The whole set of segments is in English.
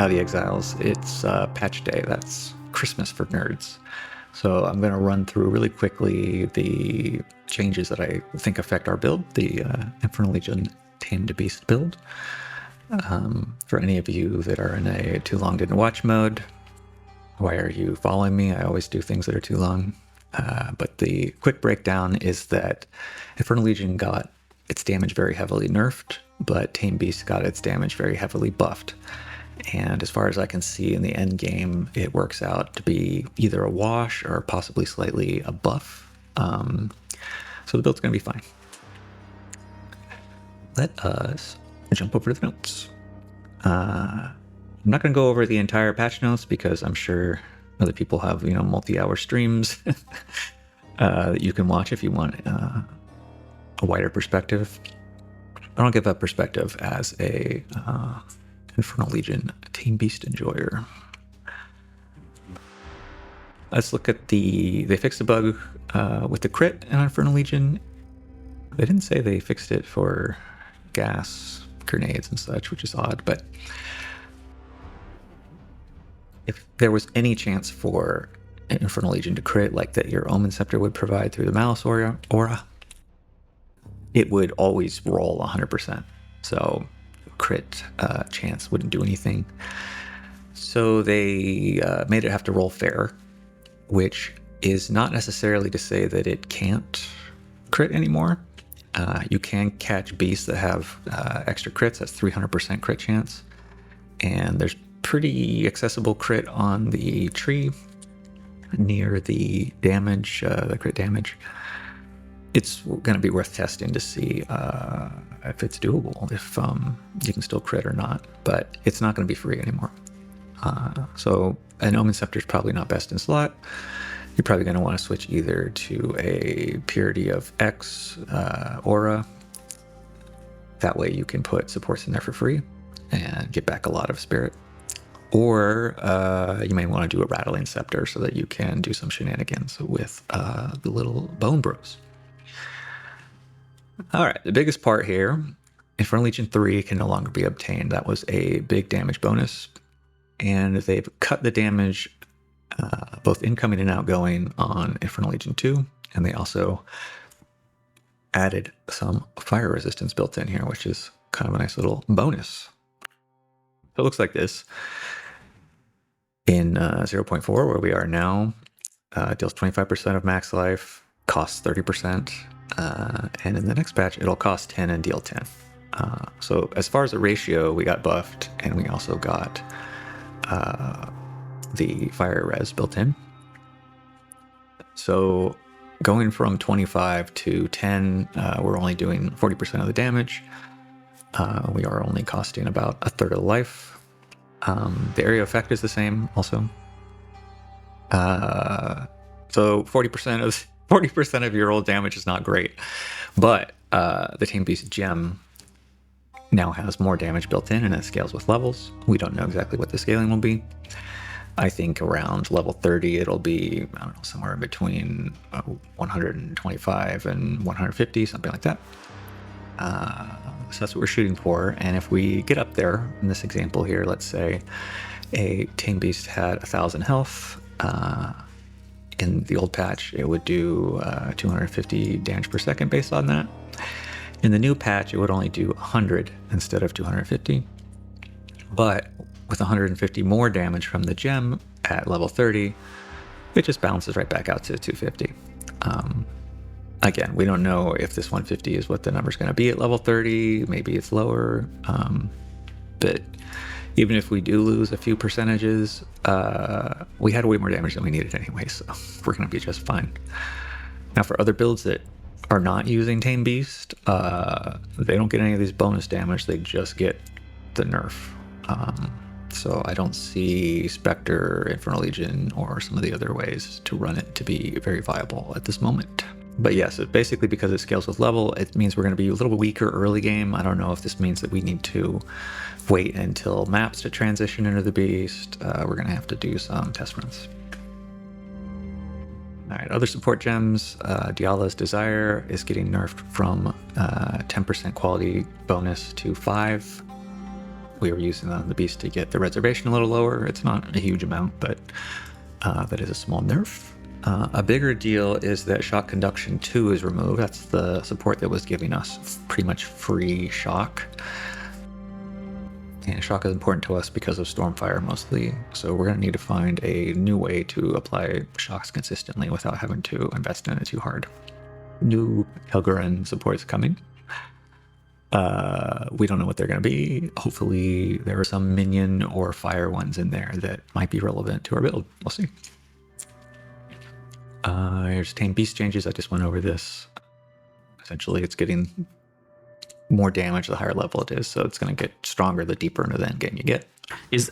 of the Exiles. It's patch day. That's Christmas for nerds. So I'm going to run through really quickly the changes that I think affect our build, the Infernal Legion Tame Beast build. For any of you that are in a too long didn't watch mode, why are you following me? I always do things that are too long. But the quick breakdown is that Infernal Legion got its damage very heavily nerfed, but Tame Beast got its damage very heavily buffed. And as far as I can see in the end game, it works out to be either a wash or possibly slightly a buff. So the build's going to be fine. Let us jump over to the notes. I'm not going to go over the entire patch notes because I'm sure other people have, multi-hour streams that you can watch if you want a wider perspective. I don't give that perspective as a Infernal Legion Tame Beast enjoyer. Let's look at they fixed the bug with the crit in Infernal Legion. They didn't say they fixed it for gas grenades and such, which is odd, but if there was any chance for an Infernal Legion to crit like that your Omen Scepter would provide through the Malice aura, it would always roll 100%. So crit chance wouldn't do anything. So they made it have to roll fair, which is not necessarily to say that it can't crit anymore. You can catch beasts that have extra crits. That's 300% crit chance. And there's pretty accessible crit on the tree near the damage, the crit damage. It's going to be worth testing to see if it's doable, if you can still crit or not, but it's not going to be free anymore. So an Omen Scepter is probably not best in slot. You're probably going to want to switch either to a Purity of X aura. That way you can put supports in there for free and get back a lot of spirit. Or you may want to do a Rattling Scepter so that you can do some shenanigans with the little Bone Bros. All right, the biggest part here, Infernal Legion 3 can no longer be obtained. That was a big damage bonus, and they've cut the damage both incoming and outgoing on Infernal Legion 2, and they also added some fire resistance built in here, which is kind of a nice little bonus. So it looks like this. In 0.4, where we are now, deals 25% of max life, costs 30%, and in the next patch, it'll cost 10 and deal 10. So as far as the ratio, we got buffed, and we also got the fire res built in. So going from 25 to 10, we're only doing 40% of the damage. We are only costing about a third of the life. The area effect is the same also. So 40% of your old damage is not great, but the Tame Beast gem now has more damage built in, and it scales with levels. We don't know exactly what the scaling will be. I think around level 30 it'll be, I don't know, somewhere in between 125 and 150, something like that. So that's what we're shooting for. And if we get up there in this example here, let's say a Tame Beast had 1,000 health. In the old patch, it would do 250 damage per second based on that. In the new patch, it would only do 100 instead of 250. But with 150 more damage from the gem at level 30, it just bounces right back out to 250. Again, we don't know if this 150 is what the number's going to be at level 30. Maybe it's lower. But even if we do lose a few percentages, we had way more damage than we needed anyway, so we're going to be just fine. Now, for other builds that are not using Tame Beast, they don't get any of these bonus damage. They just get the nerf. So I don't see Spectre, Infernal Legion, or some of the other ways to run it to be very viable at this moment. But yes, it basically, because it scales with level, it means we're going to be a little bit weaker early game. I don't know if this means that we need to wait until maps to transition into the beast. We're going to have to do some test runs. All right, other support gems. Diala's Desire is getting nerfed from 10% quality bonus to 5. We were using the beast to get the reservation a little lower. It's not a huge amount, but that is a small nerf. A bigger deal is that Shock Conduction 2 is removed. That's the support that was giving us pretty much free shock. And shock is important to us because of Stormfire mostly, so we're going to need to find a new way to apply shocks consistently without having to invest in it too hard. New Helgaren support is coming. We don't know what they're going to be. Hopefully there are some minion or fire ones in there that might be relevant to our build. We'll see. Here's Tame Beast changes. I just went over this. Essentially, it's getting more damage the higher level it is, so it's going to get stronger the deeper into the end game you get.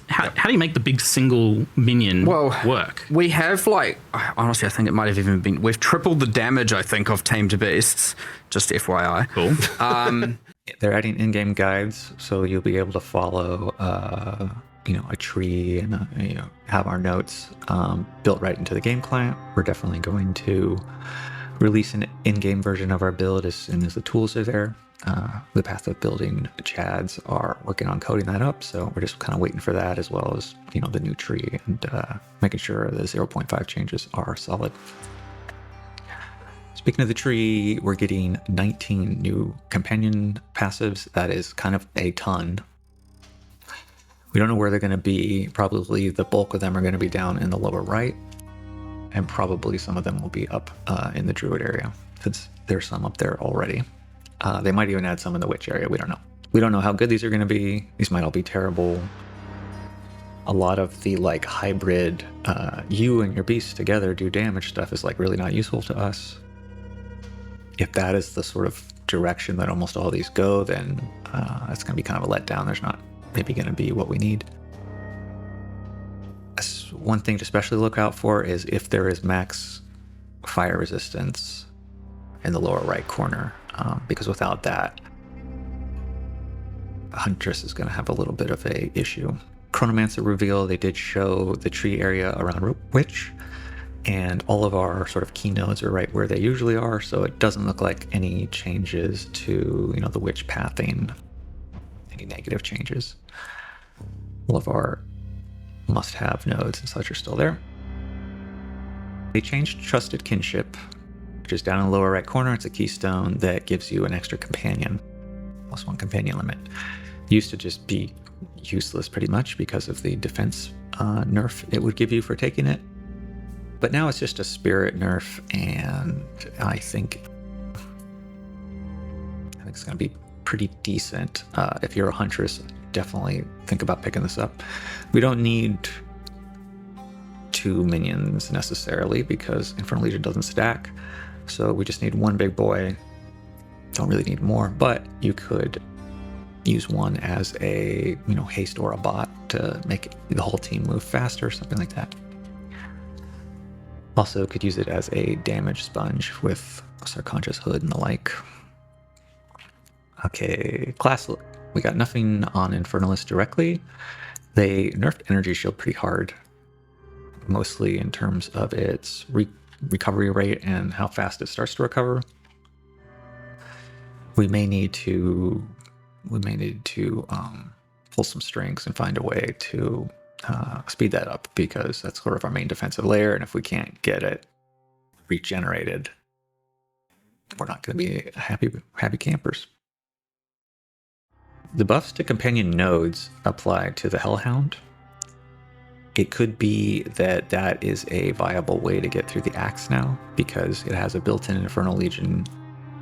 How do you make the big single minion work? We have, like, honestly, I think it might have even been, we've tripled the damage, I think, of Tamed Beasts, just FYI. Cool. They're adding in-game guides, so you'll be able to follow a tree and have our notes built right into the game client. We're definitely going to release an in-game version of our build as soon as the tools are there. The Path of Building Chads are working on coding that up, so we're just kind of waiting for that, as well as the new tree and making sure the 0.5 changes are solid. Speaking of the tree, we're getting 19 new companion passives. That is kind of a ton. We don't know where they're going to be. Probably the bulk of them are going to be down in the lower right, and probably some of them will be up in the druid area, since there's some up there already. They might even add some in the witch area. We don't know. We don't know how good these are going to be. These might all be terrible. A lot of the hybrid you and your beast together do damage stuff is really not useful to us. If that is the sort of direction that almost all these go, then it's going to be kind of a letdown. There's not maybe going to be what we need. One thing to especially look out for is if there is max fire resistance in the lower right corner, because without that, Huntress is going to have a little bit of a issue. Chronomancer reveal, they did show the tree area around Witch, and all of our sort of key nodes are right where they usually are, so it doesn't look like any changes to the Witch pathing, any negative changes. All of our must-have nodes and such are still there. They changed Trusted Kinship, which is down in the lower right corner. It's a keystone that gives you an extra companion, +1 companion limit. It used to just be useless pretty much because of the defense nerf it would give you for taking it. But now it's just a spirit nerf, and I think it's going to be pretty decent. If you're a Huntress, definitely think about picking this up. We don't need 2 minions necessarily because Infernal Legion doesn't stack. So we just need 1 big boy. Don't really need more, but you could use one as a haste or a bot to make the whole team move faster, something like that. Also could use it as a damage sponge with Sarconchus Hood and the like. Okay, class. We got nothing on Infernalist directly. They nerfed Energy Shield pretty hard, mostly in terms of its recovery rate and how fast it starts to recover. We may need to pull some strings and find a way to speed that up, because that's sort of our main defensive layer, and if we can't get it regenerated, we're not going to be happy campers. The buffs to companion nodes apply to the Hellhound. It could be that is a viable way to get through the Axe now, because it has a built-in Infernal Legion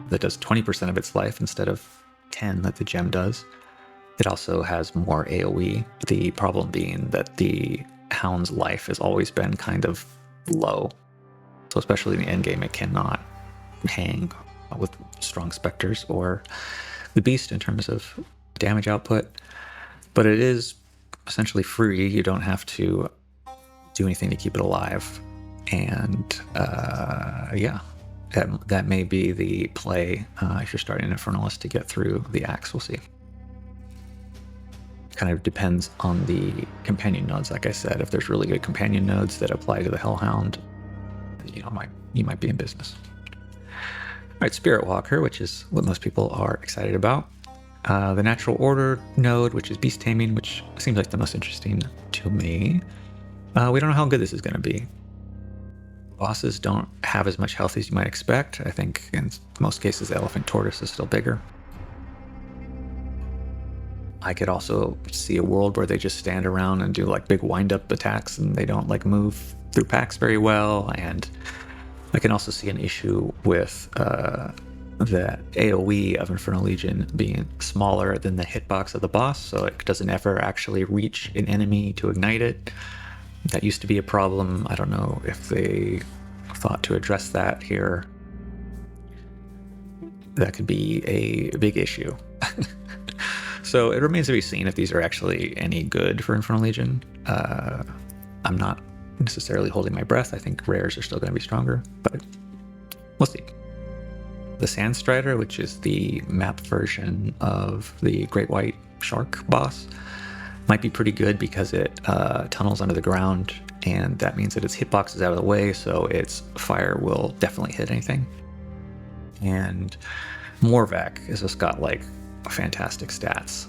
that does 20% of its life instead of 10 that the gem does. It also has more AoE, the problem being that the Hound's life has always been kind of low. So especially in the endgame, it cannot hang with strong Spectres or the Beast in terms of damage output. But it is essentially free. You don't have to do anything to keep it alive. And that may be the play if you're starting Infernalist to get through the Axe. We'll see. Kind of depends on the companion nodes. Like I said, if there's really good companion nodes that apply to the Hellhound, you might be in business. All right, Spirit Walker, which is what most people are excited about. The natural order node, which is beast taming, which seems like the most interesting to me. We don't know how good this is going to be. Bosses don't have as much health as you might expect. I think in most cases, the elephant tortoise is still bigger. I could also see a world where they just stand around and do like big wind-up attacks and they don't like move through packs very well. And I can also see an issue with the AoE of Infernal Legion being smaller than the hitbox of the boss, so it doesn't ever actually reach an enemy to ignite it. That used to be a problem. I don't know if they thought to address that here. That could be a big issue. So it remains to be seen if these are actually any good for Infernal Legion. I'm not necessarily holding my breath. I think rares are still going to be stronger, but we'll see. The Sand Strider, which is the map version of the Great White Shark boss, might be pretty good because it tunnels under the ground, and that means that its hitbox is out of the way, so its fire will definitely hit anything. And Morvac has just got like fantastic stats,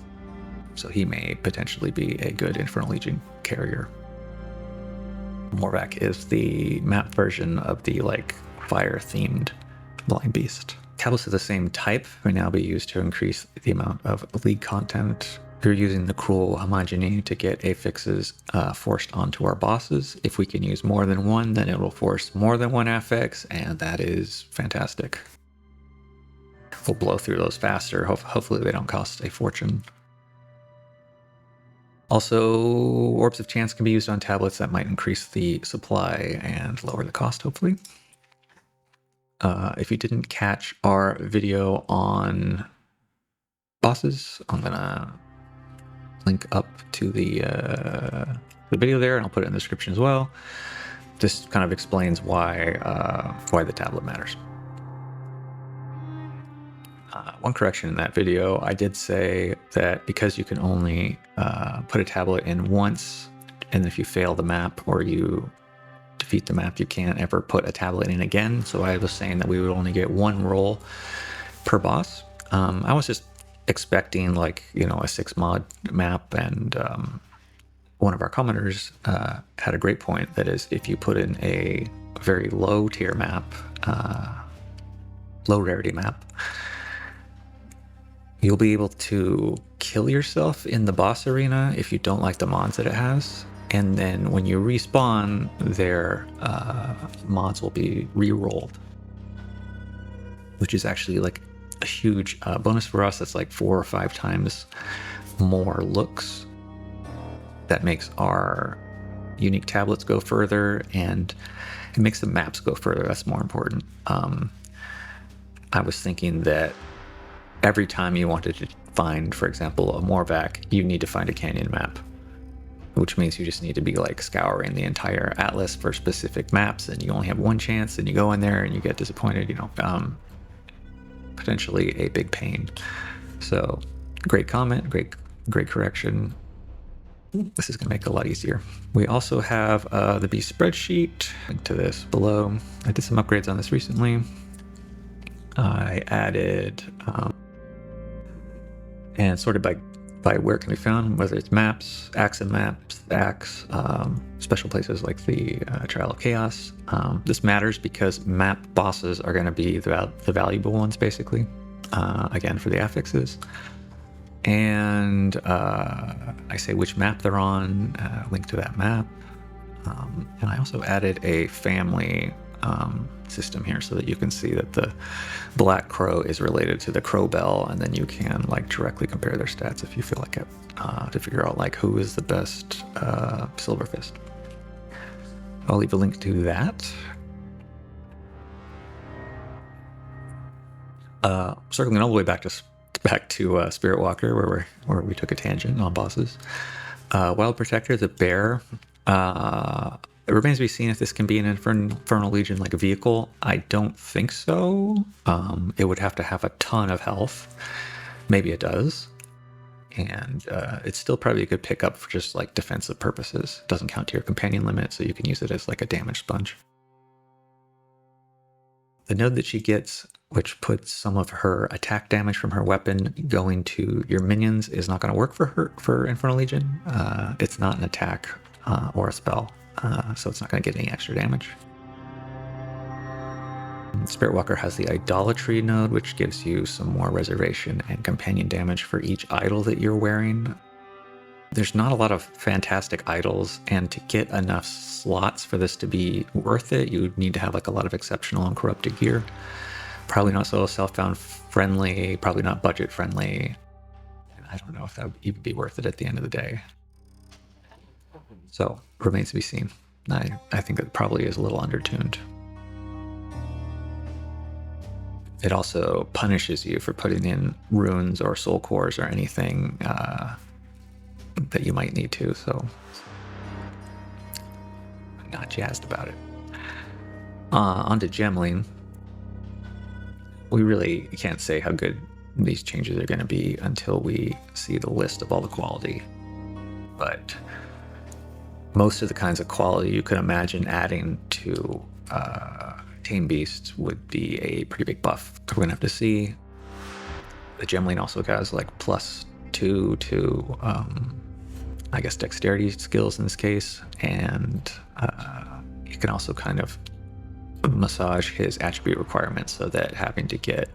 so he may potentially be a good Infernal Legion carrier. Morvac is the map version of the like fire-themed blind beast. Tablets of the same type may now be used to increase the amount of league content. We're using the cruel homogeny to get affixes forced onto our bosses. If we can use more than one, then it will force more than one affix, and that is fantastic. We'll blow through those faster. Hopefully they don't cost a fortune. Also, Orbs of Chance can be used on tablets. That might increase the supply and lower the cost, hopefully. If you didn't catch our video on bosses, I'm gonna link up to the video there, and I'll put it in the description as well. This kind of explains why the tablet matters. One correction in that video, I did say that because you can only put a tablet in once, and if you fail the map or you defeat the map, you can't ever put a tablet in again. So I was saying that we would only get one roll per boss. I was just expecting like, you know, a 6-mod map, and one of our commenters had a great point. That is, if you put in a very low tier map, low rarity map, you'll be able to kill yourself in the boss arena if you don't like the mods that it has. And then when you respawn, their mods will be re-rolled, which is actually like a huge bonus for us. That's like 4 or 5 times more looks. That makes our unique tablets go further, and it makes the maps go further. That's more important. I was thinking that every time you wanted to find, for example, a Morvac, you need to find a canyon map, which means you just need to be like scouring the entire atlas for specific maps, and you only have one chance, and you go in there and you get disappointed, you know, potentially a big pain. So great comment, great correction. This is gonna make it a lot easier. We also have the Beast spreadsheet, link to this below. I did some upgrades on this recently. I added and sorted by where it can be found, whether it's maps, Axon maps, Axe, special places like the Trial of Chaos. This matters because map bosses are going to be the valuable ones, basically, again, for the affixes. And I say which map they're on, link to that map. And I also added a family system here so that you can see that the Black Crow is related to the Crow Bell, and then you can like directly compare their stats if you feel like it, to figure out like who is the best Silver Fist. I'll leave a link to that. Circling all the way back to Spirit Walker, where we took a tangent on bosses. Wild Protector, the bear. It remains to be seen if this can be an Infernal Legion like a vehicle. I don't think so. It would have to have a ton of health. Maybe it does. And it's still probably a good pickup for just like defensive purposes. It doesn't count to your companion limit, so you can use it as like a damage sponge. The node that she gets, which puts some of her attack damage from her weapon going to your minions, is not going to work for her for Infernal Legion. It's not an attack or a spell, so it's not going to get any extra damage. Spirit Walker has the Idolatry node, which gives you some more reservation and companion damage for each idol that you're wearing. There's not a lot of fantastic idols, and to get enough slots for this to be worth it, you would need to have like a lot of exceptional and corrupted gear. Probably not so self-found friendly, probably not budget friendly. And I don't know if that would even be worth it at the end of the day. So, remains to be seen. I think it probably is a little undertuned. It also punishes you for putting in runes or soul cores or anything that you might need to, so I'm not jazzed about it. On to Gemling. We really can't say how good these changes are going to be until we see the list of all the quality. But most of the kinds of quality you could imagine adding to Tame Beast would be a pretty big buff. We're going to have to see. The Gemling also has like +2 to, I guess, dexterity skills in this case. And you can also kind of massage his attribute requirements so that having to get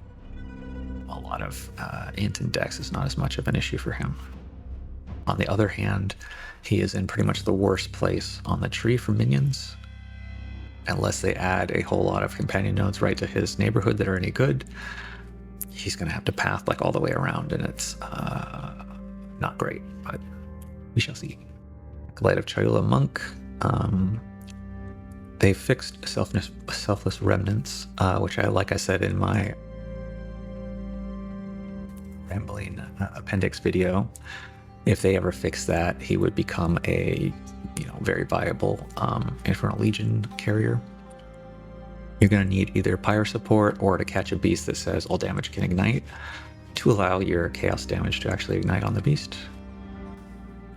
a lot of int and dex is not as much of an issue for him. On the other hand, he is in pretty much the worst place on the tree for minions. Unless they add a whole lot of companion nodes right to his neighborhood that are any good, he's going to have to path like all the way around, and it's not great, but we shall see. Light of Cholula Monk. They fixed Selfless Remnants, which like I said in my rambling appendix video, if they ever fix that, he would become a very viable Infernal Legion carrier. You're going to need either pyre support or to catch a beast that says all damage can ignite to allow your chaos damage to actually ignite on the beast.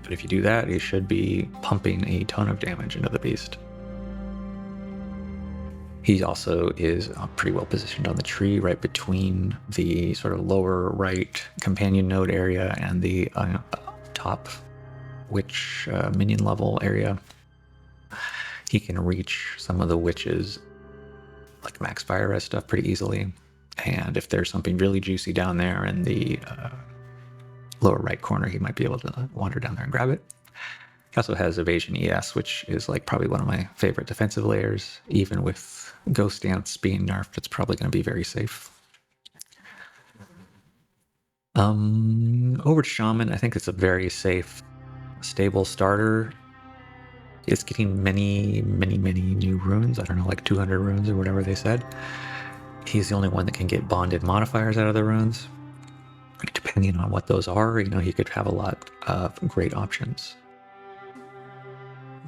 But if you do that, you should be pumping a ton of damage into the beast. He also is pretty well positioned on the tree, right between the sort of lower right companion node area and the top witch minion level area. He can reach some of the witches, like max fire res stuff, pretty easily. And if there's something really juicy down there in the lower right corner, he might be able to wander down there and grab it. He also has Evasion ES, which is like probably one of my favorite defensive layers. Even with Ghost Dance being nerfed, it's probably going to be very safe. Over to Shaman, I think it's a very safe, stable starter. It's getting many new runes. I don't know, like 200 runes or whatever they said. He's the only one that can get bonded modifiers out of the runes. Depending on what those are, he could have a lot of great options.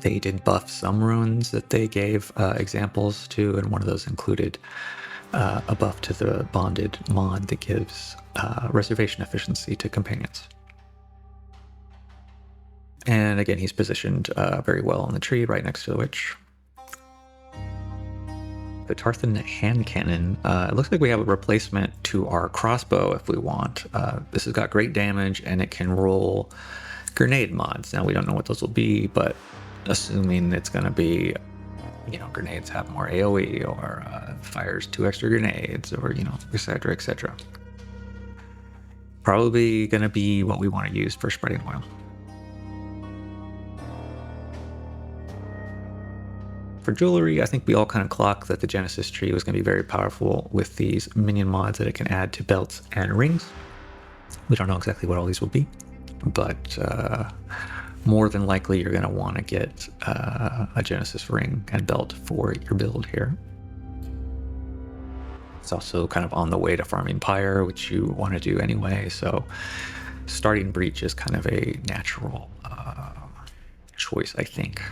They did buff some runes that they gave examples to, and one of those included a buff to the bonded mod that gives reservation efficiency to companions. And again, he's positioned very well on the tree, right next to the witch. The Tarthan hand cannon, it looks like we have a replacement to our crossbow if we want. This has got great damage, and it can roll grenade mods. Now, we don't know what those will be, but assuming it's going to be, grenades have more AoE, or fires 2 extra grenades, or, etc., etc. Probably going to be what we want to use for spreading oil. For jewelry, I think we all kind of clock that the Genesis tree was going to be very powerful with these minion mods that it can add to belts and rings. We don't know exactly what all these will be, but more than likely you're going to want to get a Genesis ring and belt for your build here. It's also kind of on the way to farming Pyre, which you want to do anyway, so starting Breach is kind of a natural choice, I think.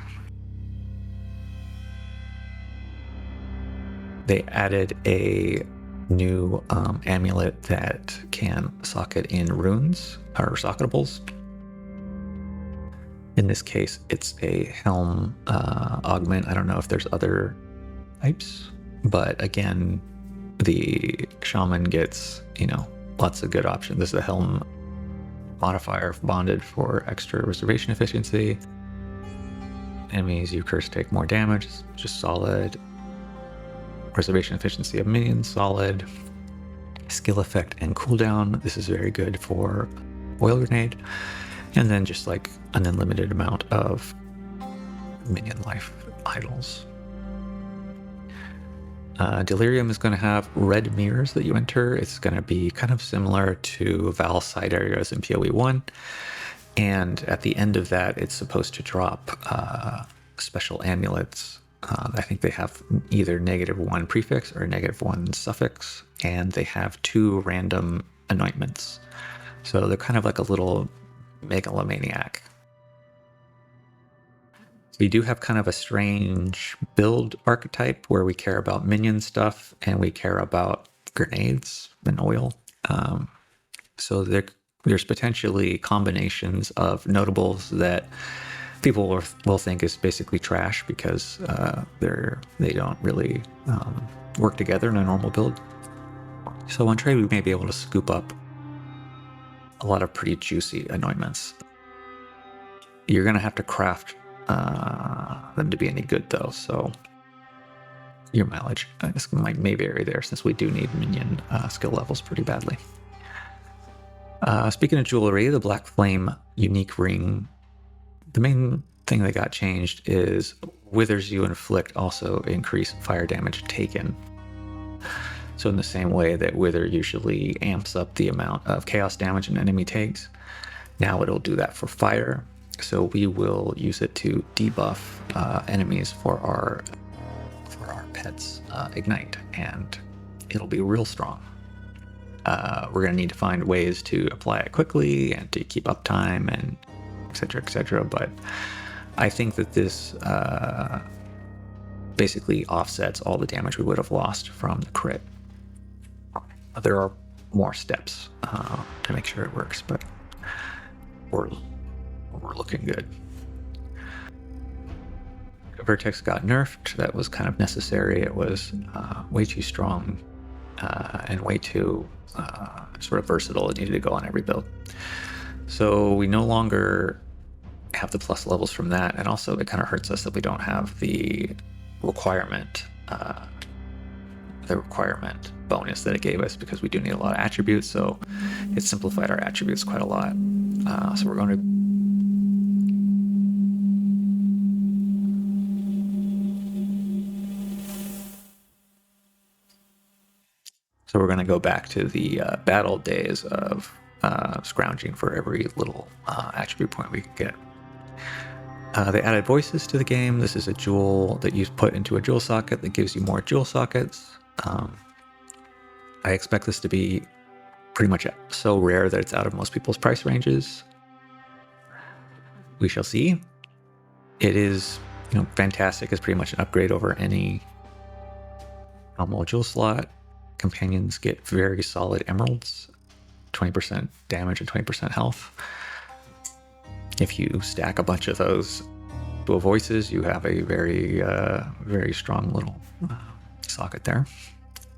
They added a new amulet that can socket in runes, or socketables. In this case, it's a helm augment. I don't know if there's other types, but again, The shaman gets, lots of good options. This is the helm modifier bonded for extra reservation efficiency. Enemies you curse take more damage, just solid. Reservation efficiency of minions, solid. Skill effect and cooldown, this is very good for oil grenade. And then just like an unlimited amount of minion life idols. Delirium is going to have red mirrors that you enter. It's going to be kind of similar to Val side areas in POE1. And at the end of that, it's supposed to drop special amulets. I think they have either -1 prefix or -1 suffix, and they have 2 random anointments. So they're kind of like a little megalomaniac. We do have kind of a strange build archetype where we care about minion stuff and we care about grenades and oil. So there's potentially combinations of notables that people will think is basically trash because they don't really work together in a normal build. So on trade, we may be able to scoop up a lot of pretty juicy anointments. You're going to have to craft them to be any good though, so your mileage may vary there since we do need minion skill levels pretty badly. Speaking of jewelry, the Black Flame unique ring, the main thing that got changed is withers you inflict also increase fire damage taken. So in the same way that wither usually amps up the amount of chaos damage an enemy takes, now it'll do that for fire. So we will use it to debuff enemies for our pets ignite, and it'll be real strong. We're going to need to find ways to apply it quickly and to keep uptime and etc. But I think that this basically offsets all the damage we would have lost from the crit. There are more steps to make sure it works, but we're looking good. Vertex got nerfed. That was kind of necessary. It was way too strong and way too sort of versatile. It needed to go on every build. So we no longer have the plus levels from that, and also it kind of hurts us that we don't have the requirement bonus that it gave us, because we do need a lot of attributes. So it simplified our attributes quite a lot. So we're going to go back to the battle days of scrounging for every little attribute point we could get. They added voices to the game. This is a jewel that you put into a jewel socket that gives you more jewel sockets. I expect this to be pretty much so rare that it's out of most people's price ranges. We shall see. It is, fantastic. It's pretty much an upgrade over any normal jewel slot. Companions get very solid emeralds, 20% damage and 20% health. If you stack a bunch of those dual voices, you have a very, very strong little socket there.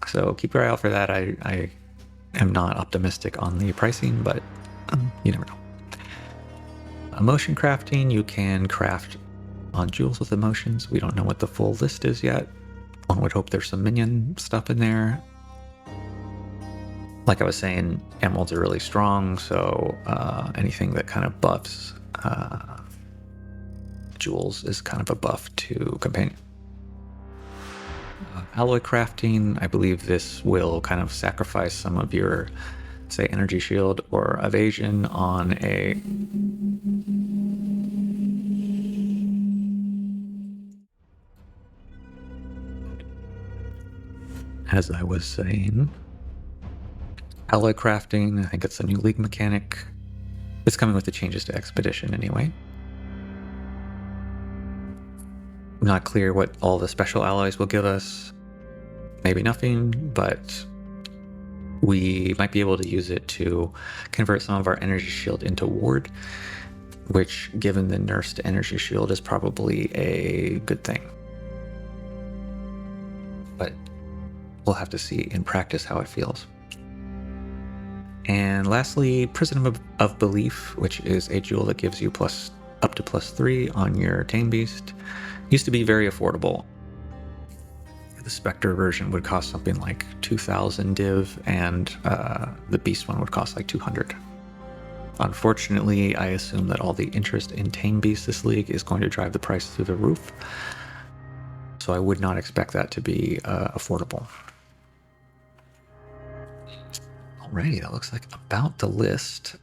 So keep your eye out for that. I am not optimistic on the pricing, but you never know. Emotion crafting, you can craft on jewels with emotions. We don't know what the full list is yet. One would hope there's some minion stuff in there. Like I was saying, emeralds are really strong, so anything that kind of buffs jewels is kind of a buff to companion. Alloy crafting, I believe this will kind of sacrifice some of your, say, energy shield or evasion on a... As I was saying, alloy crafting, I think it's a new league mechanic. It's coming with the changes to Expedition anyway. Not clear what all the special alloys will give us. Maybe nothing, but we might be able to use it to convert some of our energy shield into ward, which, given the nerfs to energy shield, is probably a good thing. But we'll have to see in practice how it feels. And lastly, Prism of Belief, which is a jewel that gives you up to +3 on your Tame Beast. Used to be very affordable. The Spectre version would cost something like 2,000 div, and the Beast one would cost like 200. Unfortunately, I assume that all the interest in Tame Beast this league is going to drive the price through the roof. So I would not expect that to be affordable. Alrighty, that looks like about the list.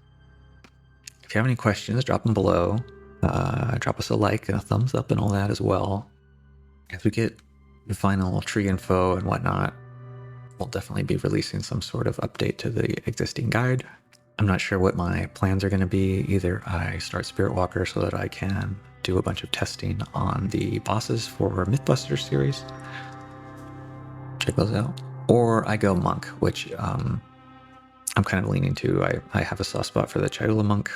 If you have any questions, drop them below. Drop us a like and a thumbs up and all that as well. As we get the final tree info and whatnot, we'll definitely be releasing some sort of update to the existing guide. I'm not sure what my plans are going to be. Either I start Spirit Walker so that I can do a bunch of testing on the bosses for Mythbusters series. Check those out. Or I go Monk, which I'm kind of leaning to. I have a soft spot for the Chidula Monk.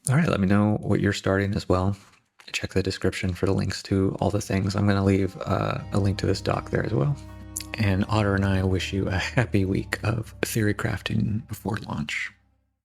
All right, let me know what you're starting as well. Check the description for the links to all the things. I'm going to leave a link to this doc there as well. And Otter and I wish you a happy week of theory crafting before launch.